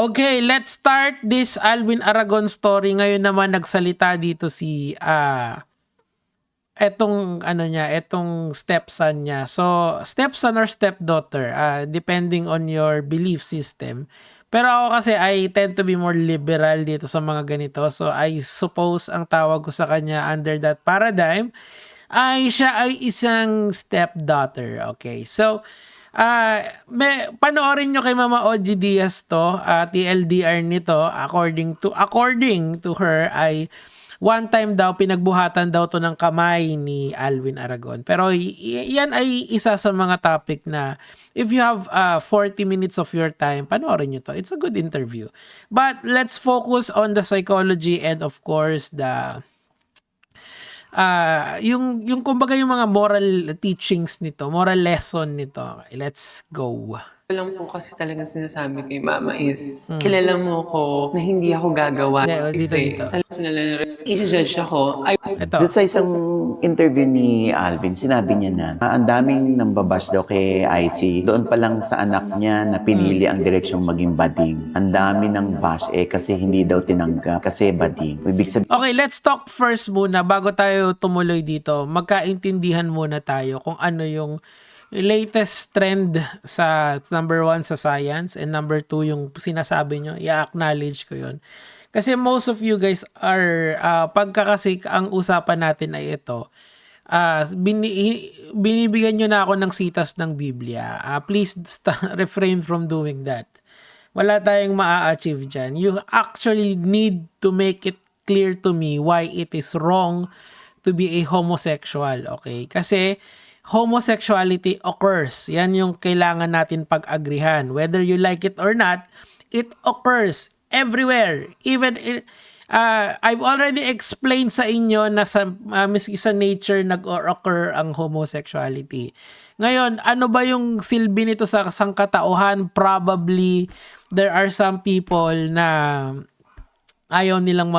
Okay, let's start this Alvin Aragon story. Ngayon naman nagsalita dito si etong stepson niya. So, stepson or stepdaughter, depending on your belief system. Pero ako kasi I tend to be more liberal dito sa mga ganito. So, I suppose ang tawag ko sa kanya under that paradigm ay siya ay isang stepdaughter. Okay. So, panoorin nyo kay Mama Ogie Diaz to, TLDR nito, according to her ay one time daw pinagbuhatan daw to ng kamay ni Alvin Aragon. Pero yan ay isa sa mga topic na if you have 40 minutes of your time, panoorin nyo to. It's a good interview. But let's focus on the psychology and of course yung kumbaga yung mga moral teachings nito, moral lesson nito. Okay, let's go. Alam mo kasi talagang sinasabi kay Mama is, kilala mo ko na hindi ako gagawa. Kasi, alam mo na i-judge ako. Doon sa isang interview ni Alvin, sinabi niya na ang daming nambabash daw kay IC. Doon pa lang sa anak niya na pinili ang direksyong maging bading. Ang dami ng bash kasi hindi daw tinanggap kasi bading. Okay, let's talk first muna bago tayo tumuloy dito. Magkaintindihan muna tayo kung ano yung latest trend sa number 1 sa science and number 2 yung sinasabi nyo. I-acknowledge ko yun. Kasi most of you guys are, pagkakasik ang usapan natin ay ito, binibigyan nyo na ako ng sitas ng Biblia. Please refrain from doing that. Wala tayong maa-achieve dyan. You actually need to make it clear to me why it is wrong to be a homosexual. Okay? Kasi homosexuality occurs. Yan yung kailangan natin pag-agrihan. Whether you like it or not, it occurs everywhere. Even I've already explained sa inyo na miski sa nature nag-occur ang homosexuality. Ngayon, ano ba yung silbi nito sa sangkatauhan? Probably there are some people na ayaw nilang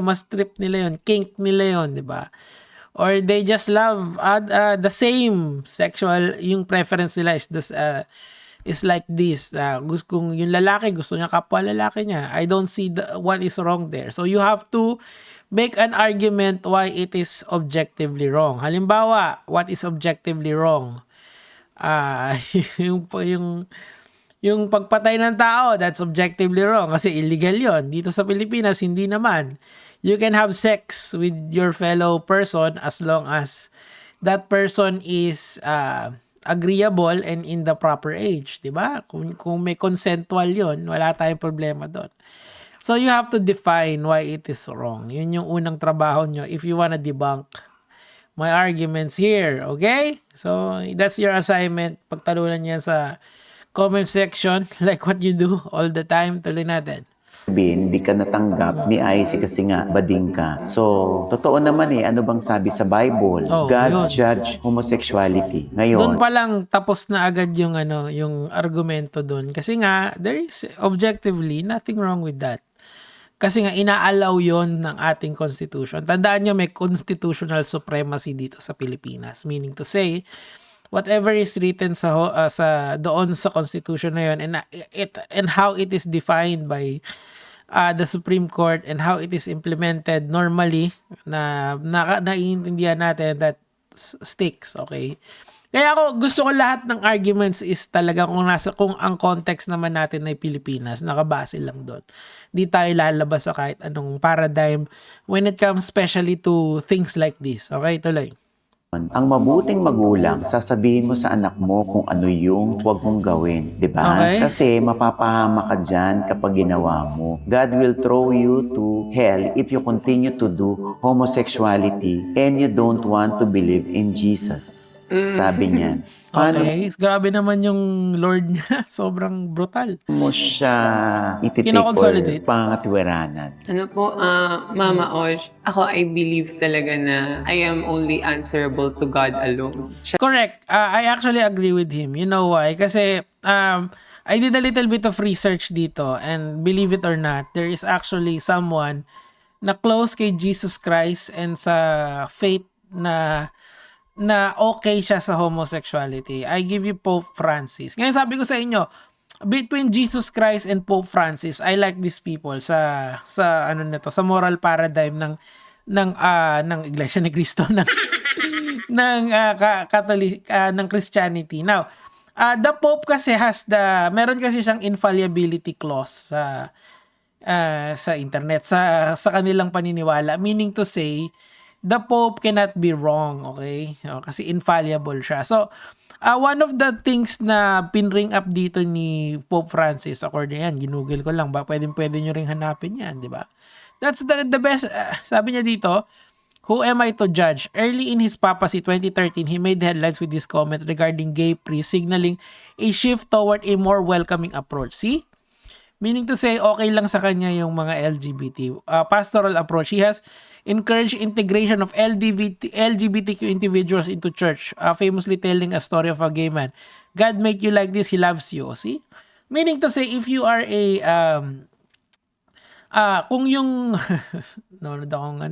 mas trip nila yun, kink nila yun, di ba? Or they just love the same sexual, yung preference nila is like this. Kung yung lalaki, gusto niya kapwa lalaki niya. I don't see what is wrong there. So you have to make an argument why it is objectively wrong. Halimbawa, what is objectively wrong? Yung pagpatay ng tao, that's objectively wrong kasi illegal yon. Dito sa Pilipinas, hindi naman. You can have sex with your fellow person as long as that person is agreeable and in the proper age. Diba? Kung may consensual yon, wala tayong problema doon. So you have to define why it is wrong. Yun yung unang trabaho nyo if you wanna debunk my arguments here. Okay? So that's your assignment. Pagtalunan niya sa comment section, like what you do all the time. Tuloy natin. Hindi ka natanggap ni IC kasi nga bading ka. So, totoo naman ano bang sabi sa Bible? God judge homosexuality. Ngayon, doon pa lang tapos na agad yung argumento doon. Kasi nga, there is objectively nothing wrong with that. Kasi nga, inaalaw yon ng ating constitution. Tandaan nyo, may constitutional supremacy dito sa Pilipinas. Meaning to say, whatever is written doon sa constitution na yun and how it is defined by the Supreme Court and how it is implemented normally na naiintindihan natin that sticks, okay? Kaya gusto ko lahat ng arguments is talaga kung ang context naman natin ay Pilipinas, nakabase lang doon. Di tayo lalabas sa kahit anong paradigm when it comes especially to things like this. Okay, tuloy. Ang mabuting magulang, sasabihin mo sa anak mo kung ano yung huwag mong gawin, di ba? Okay. Kasi mapapahama ka dyan kapag ginawa mo. God will throw you to hell if you continue to do homosexuality and you don't want to believe in Jesus. Sabi niya. Okay, grabe naman yung Lord niya. Sobrang brutal. Mo siya ititake Kino-consolidate. pangatiwaranan. Mama Osh, ako I believe talaga na I am only answerable to God alone. Correct. I actually agree with him. You know why? Kasi I did a little bit of research dito and believe it or not, there is actually someone na close kay Jesus Christ and sa faith na na okay siya sa homosexuality. I give you Pope Francis. Ngayon sabi ko sa inyo, between Jesus Christ and Pope Francis, I like these people sa ano nito, sa moral paradigm ng Iglesia ni Cristo ng Catholic ng Christianity. Now, the Pope kasi meron kasi siyang infallibility clause sa internet, sa kanilang paniniwala, meaning to say the Pope cannot be wrong, okay? Kasi infallible siya. So, one of the things na pinring up dito ni Pope Francis, according yan, ginugol ko lang, pwede nyo ring hanapin yan, di ba? That's the best, sabi niya dito, who am I to judge? Early in his papacy 2013, he made headlines with this comment regarding gay priests, signaling a shift toward a more welcoming approach. See? Meaning to say, okay lang sa kanya yung mga LGBT. Pastoral approach. He has encouraged integration of LGBTQ individuals into church, famously telling a story of a gay man. God make you like this, He loves you. See? Meaning to say, if you are kung yung, nanonood akong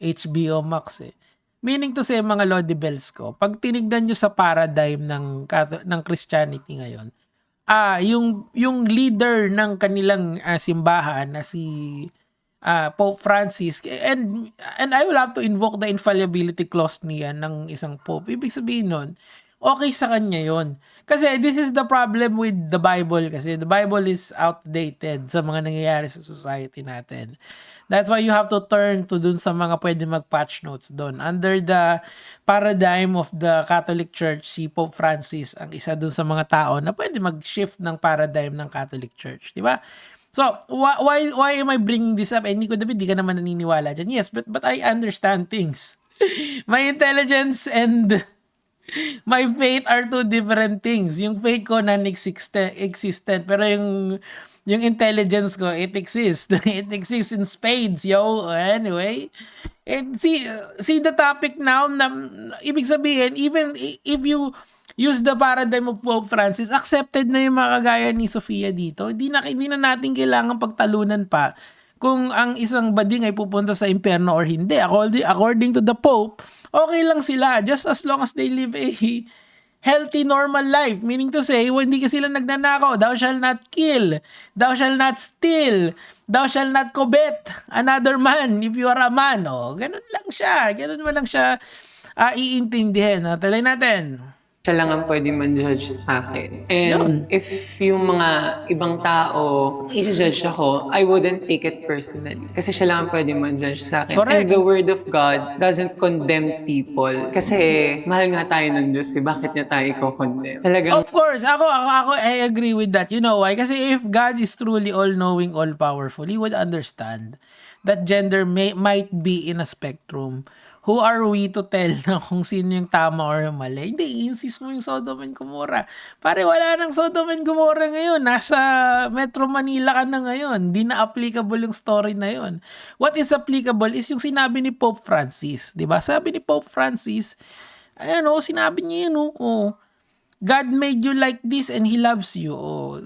HBO Max Meaning to say, mga Lodi Bells ko, pag tinignan nyo sa paradigm ng Christianity ngayon, yung leader ng kanilang simbahan na si Pope Francis, and I will have to invoke the infallibility clause niya ng isang pope. Ibig sabihin nun, okay sa kanya yon. Kasi this is the problem with the Bible, kasi the Bible is outdated sa mga nangyayari sa society natin. That's why you have to turn to dun sa mga pwede mag-patch notes doon. Under the paradigm of the Catholic Church, si Pope Francis ang isa dun sa mga tao na pwede mag-shift ng paradigm ng Catholic Church. Di ba? So, why am I bringing this up? Nico David, di ka naman naniniwala dyan. Yes, but I understand things. My intelligence and my faith are two different things. Yung faith ko non-existent, pero yung intelligence ko, it exists. It exists in spades, yo. Anyway, and see the topic now, na ibig sabihin, even if you use the paradigm of Pope Francis, accepted na yung mga kagaya ni Sofia dito. Hindi na natin kailangan pagtalunan pa kung ang isang bading ay pupunta sa impyerno or hindi. According to the Pope, okay lang sila just as long as they live a healthy, normal life. Meaning to say, hindi ka sila nagnanakaw. Thou shall not kill. Thou shall not steal. Thou shall not covet another man if you are a man. Ganun lang siya. Ganun mo lang siya iintindihin. Talay natin. Siya lang ang pwede man-judge sa akin. And if yung mga ibang tao i-judge ako, I wouldn't take it personally. Kasi siya lang ang pwede man-judge sa akin. Correct. And the Word of God doesn't condemn people. Kasi mahal nga tayo ng Diyos. Bakit niya tayo i-condemn? Talagang, Of course, ako I agree with that. You know why? Kasi if God is truly all-knowing, all-powerful, He would understand that gender might be in a spectrum. Who are we to tell na kung sino yung tama or yung mali? Hindi, insist mo yung Sodom and Gomorrah. Pare, wala nang Sodom and Gomorrah ngayon. Nasa Metro Manila ka na ngayon. Hindi na applicable yung story na yun. What is applicable is yung sinabi ni Pope Francis. Diba? Sabi ni Pope Francis, sinabi niya yun, God made you like this and He loves you.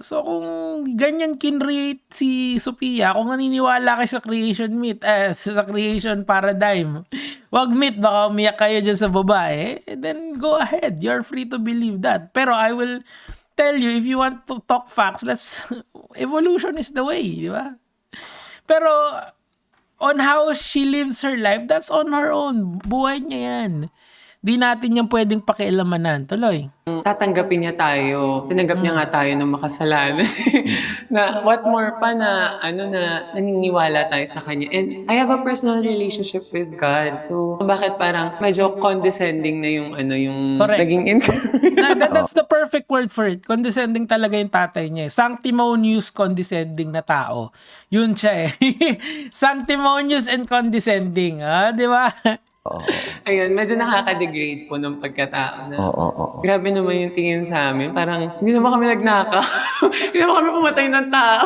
So kung ganyan kinrate si Sophia, kung naniniwala kayo sa creation myth, sa creation paradigm, wag myth, baka umiyak kayo dyan sa babae, then go ahead. You're free to believe that. Pero I will tell you, if you want to talk facts, evolution is the way, di ba? Pero on how she lives her life, that's on her own. Buhay niya yan. Di natin yung pwedeng pakialamanan. Tuloy. tatanggapin niya tayo. Tinanggap niya nga tayo ng makasalanan. Na what more pa na naniniwala tayo sa kanya. And I have a personal relationship with God. So bakit parang medyo condescending na yung Correct. naging That's the perfect word for it. Condescending talaga yung tatay niya. Sanctimonious condescending na tao. Yun siya Sanctimonious and condescending. Di ba? Ayun, medyo nakaka-degrade po ng pagkatao na. Grabe naman yung tingin sa amin. Parang, hindi naman kami nagnakaw. Hindi naman kami pumatay ng tao.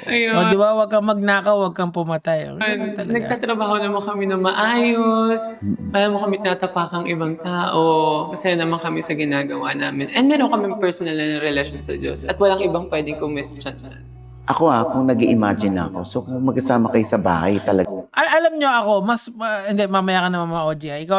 Ayun. Di ba, wag kang magnakaw, wag kang pumatay. Nagtatrabaho naman kami na maayos. Wala naman kami tinatapakang ibang tao. Masaya naman kami sa ginagawa namin. And meron kami personal na relasyon sa Diyos. At walang ibang pwedeng kumestyan. Ako kung nag-i-imagine ako, so kung magkasama kayo sa bahay, talaga Alam nyo ako, hindi, mamaya ka naman mga OG. Ikaw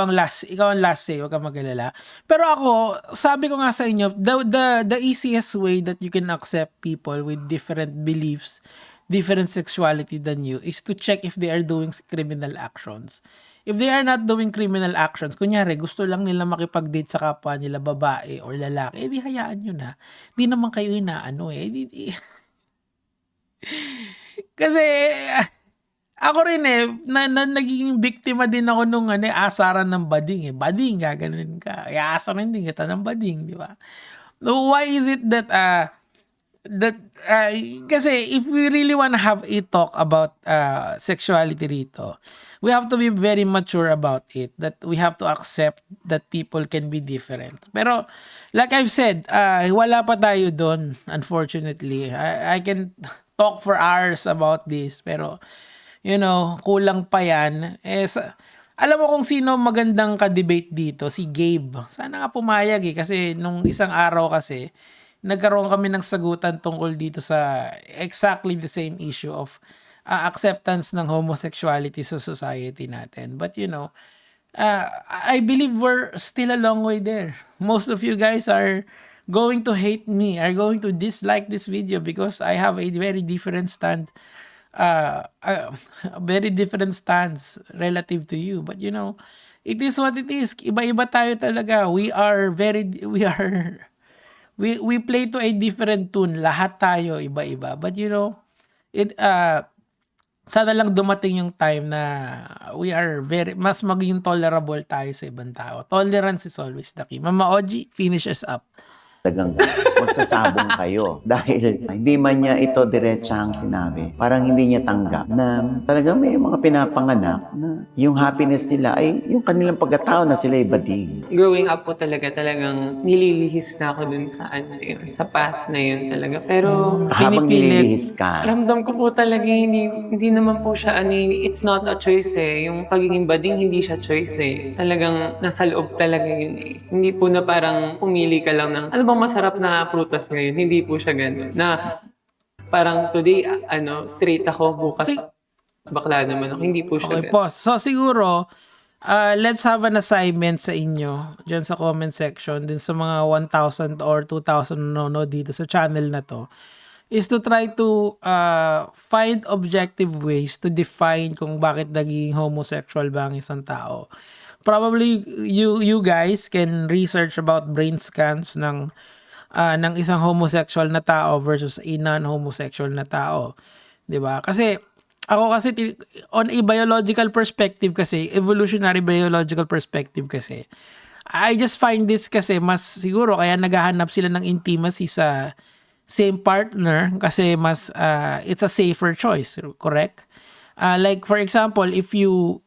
ang last say, huwag kang mag-alala. Pero ako, sabi ko nga sa inyo, the easiest way that you can accept people with different beliefs, different sexuality than you, is to check if they are doing criminal actions. If they are not doing criminal actions, kunyari, gusto lang nila makipag-date sa kapwa nila, babae or lalaki, di hayaan nyo na. Di naman kayo inaano Kasi, ako rin naging biktima din ako nung asaran ng bading Bading, gaganon ka. Iasaran din kita ng bading, di ba? So, why is it that, kasi if we really wanna have a talk about sexuality rito, we have to be very mature about it, that we have to accept that people can be different. Pero, like I've said, wala pa tayo doon, unfortunately. I can talk for hours about this, pero, kulang pa yan. Alam mo kung sino magandang ka-debate dito? Si Gabe. Sana nga pumayag kasi nung isang araw kasi, nagkaroon kami ng sagutan tungkol dito sa exactly the same issue of acceptance ng homosexuality sa society natin. But I believe we're still a long way there. Most of you guys are going to hate me, are going to dislike this video because I have a very different stance relative to you. But it is what it is. Iba-iba tayo talaga. We play to a different tune. Lahat tayo iba-iba. But sana lang dumating yung time na we are mas maging tolerable tayo sa ibang tao. Tolerance is always the key. Mama Oji, finish us up. talagang magsasabong kayo. Dahil hindi man niya ito diretsang sinabi. Parang hindi niya tanggap na talagang may mga pinapanganak na yung happiness nila ay yung kanilang pagkatao na sila bading. Growing up po talagang nililihis na ako dun sa sa path na yun talaga. Pero Habang nililihis ka, ramdam ko po talaga hindi naman po siya it's not a choice Yung pagiging bading hindi siya choice Talagang nasa loob talaga yun Hindi po na parang pumili ka lang ng ano bang masarap na prutas ngayon. Hindi po siya ganun. Na parang today straight ako, bukas bakla naman ako. Hindi po siya Okay po. So siguro let's have an assignment sa inyo dyan sa comment section din sa mga 1,000 or 2,000 nanonood dito sa channel na to is to try to find objective ways to define kung bakit naging homosexual ba ang isang tao. Probably you guys can research about brain scans ng isang homosexual na tao versus a non-homosexual na tao. 'Di ba? Kasi ako on a biological perspective kasi, evolutionary biological perspective kasi, I just find this kasi mas siguro kaya naghahanap sila ng intimacy sa same partner kasi mas it's a safer choice, correct? Like for example, if you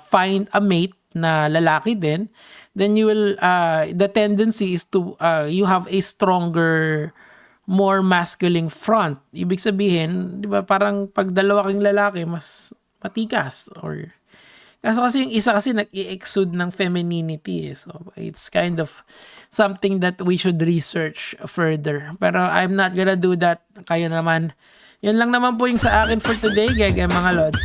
find a mate na lalaki din, then you will the tendency is to you have a stronger, more masculine front. Ibig sabihin, 'di ba, parang pag dalawa kang lalaki mas matikas or kasi yung isa kasi nag-i-exude ng femininity so it's kind of something that we should research further. Pero I'm not gonna do that. Kayo naman. Yun lang naman po yung sa akin for today, mga lods.